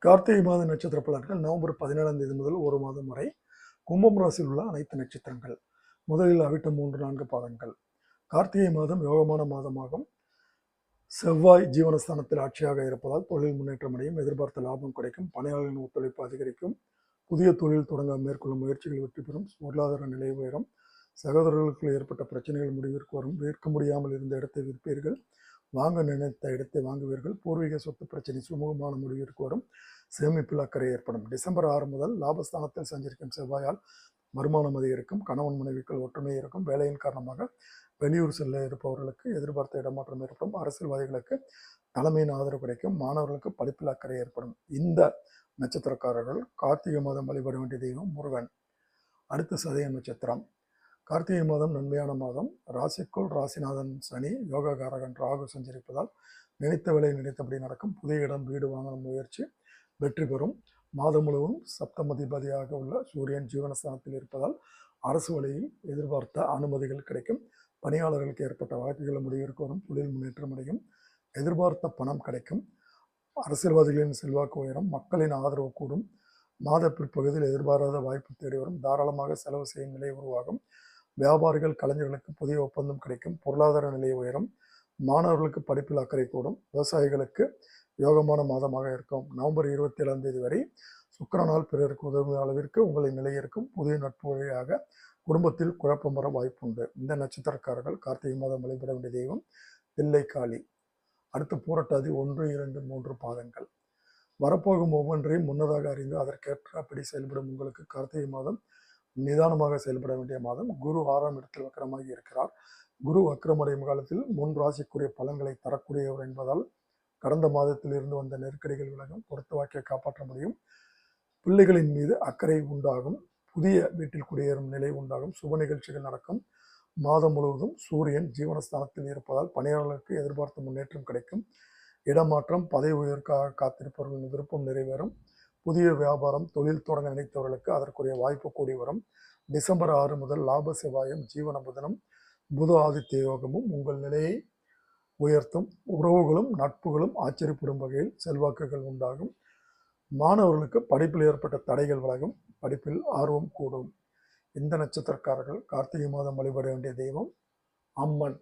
கார்த்திகை மாத நட்சத்திர பலன்கள் நவம்பர் 17ஆம் தேதி முதல் ஒரு மாதம் வரை கும்பம் ராசியில் உள்ள அனைத்து நட்சத்திரங்கள். முதலில் அவிட்டம் 3-4 பாதங்கள். கார்த்திகை மாதம் யோகமான மாதமாகும். செவ்வாய் ஜீவனஸ்தானத்தில் ஆட்சியாக இருப்பதால் தொழில் முன்னேற்றம் அடையும், எதிர்பார்த்த லாபம் கிடைக்கும், பணியாளர்களின் ஒத்துழைப்பு அதிகரிக்கும், புதிய தொழில் தொடங்க மேற்கொள்ளும் முயற்சிகள் வெற்றி பெறும், பொருளாதார நிலை உயரும், சகோதரர்களுக்கு ஏற்பட்ட பிரச்சனைகள் முடிவிற்கு வரும், விற்க முடியாமல் இருந்த இடத்தை விற்பீர்கள், வாங்க நினைத்த இடத்தை வாங்குவீர்கள், பூர்வீக சொத்து பிரச்சனை சுமூகமான முடிவிற்கு வரும், சேமிப்பில் அக்கறை ஏற்படும். டிசம்பர் 6 முதல் லாபஸ்தானத்தில் சஞ்சரிக்கும் செவ்வாயால் வருமானம் அதிகரிக்கும், கணவன் மனைவிக்குள் ஒற்றுமை இருக்கும், வேலையின் காரணமாக வெளியூர் செல்ல இருப்பவர்களுக்கு எதிர்பார்த்த இடமாற்றம் ஏற்படும், அரசியல்வாதிகளுக்கு தலைமையின் ஆதரவு கிடைக்கும், மாணவர்களுக்கு படிப்பில் அக்கறை ஏற்படும். இந்த நட்சத்திரக்காரர்கள் கார்த்திகை மாதம் வழிபட வேண்டிய தெய்வம் முருகன். அடுத்த சதய நட்சத்திரம். கார்த்திகை மாதம் நன்மையான மாதம். ராசிக்குள் ராசிநாதன் சனி, யோககாரகன் ராகு சஞ்சரிப்பதால் நினைத்த வேலை நினைத்தபடி நடக்கும், புதிய இடம் வீடு வாங்கணும் முயற்சி வெற்றி பெறும். மாதம் முழுவதும் சப்தமதிபதியாக உள்ள சூரியன் ஜீவனஸ்தானத்தில் இருப்பதால் அரசு வழியில் எதிர்பார்த்த அனுமதிகள் கிடைக்கும், பணியாளர்களுக்கு ஏற்பட்ட வழக்குகள் முடிவிற்கு வரும், தொழில் முன்னேற்றம் அடையும், எதிர்பார்த்த பணம் கிடைக்கும், அரசியல்வாதிகளின் செல்வாக்கு உயரும், மக்களின் ஆதரவு கூடும், மாத பிற்பகுதியில் எதிர்பாராத வாய்ப்பு தேடி வரும், தாராளமாக செலவு செய்யும் நிலை உருவாகும், வியாபாரிகள் கலைஞர்களுக்கு புதிய ஒப்பந்தம் கிடைக்கும், பொருளாதார நிலை உயரும், மாணவர்களுக்கு படிப்பில் அக்கறை கூடும், விவசாயிகளுக்கு யோகமான மாதமாக இருக்கும். நவம்பர் 27ஆம் தேதி வரை சுக்கிரனால் பிறருக்கு உதவும் அளவிற்கு உங்களின் நிலை இருக்கும். புதிய நட்பு வழியாக குடும்பத்தில் குழப்பம் வர வாய்ப்புண்டு. இந்த நட்சத்திரக்காரர்கள் கார்த்திகை மாதம் வழிபட வேண்டிய தெய்வம் தில்லை காளி. அடுத்து பூரட்டாதி 1, 2, 3 பாதங்கள். வரப்போகும் ஒவ்வொன்றையும் முன்னதாக அறிந்து அதற்கேற்றபடி செயல்படும் உங்களுக்கு கார்த்திகை மாதம் நிதானமாக செயல்பட வேண்டிய மாதம். குரு 6ஆம் இடத்தில் வக்கரமாகி இருக்கிறார். குரு வக்கரமடையும் காலத்தில் முன் ராசிக்குரிய பலன்களை தரக்கூடியவர் என்பதால் கடந்த மாதத்தில் இருந்து வந்த நெருக்கடிகள் விலகும், பொறுத்த வாக்கை காப்பாற்ற முடியும், பிள்ளைகளின் மீது அக்கறை உண்டாகும், புதிய வீட்டில் குடியேறும் நிலை உண்டாகும், சுப நிகழ்ச்சிகள் நடக்கும். மாதம் முழுவதும் சூரியன் ஜீவனஸ்தானத்தில் இருப்பதால் பணியாளர்களுக்கு எதிர்பார்த்த முன்னேற்றம் கிடைக்கும், இடமாற்றம் பதவி உயர்வுக்காக காத்திருப்பவர்களின் விருப்பம் நிறைவேறும், புதிய வியாபாரம் தொழில் தொடங்க நினைத்தவர்களுக்கு அதற்குரிய வாய்ப்பு கூடி வரும். டிசம்பர் 6 முதல் லாப செவ்வாயும் ஜீவன புதனும் புத ஆதித்ய யோகமும் உங்கள் நிலையை உயர்த்தும், உறவுகளும் நட்புகளும் ஆச்சரியப்படும் வகையில் செல்வாக்குகள் உண்டாகும், மாணவர்களுக்கு படிப்பில் ஏற்பட்ட தடைகள் விலகும், படிப்பில் ஆர்வம் கூடும். இந்த நட்சத்திரக்காரர்கள் கார்த்திகை மாதம் வழிபட வேண்டிய தெய்வம் அம்மன்.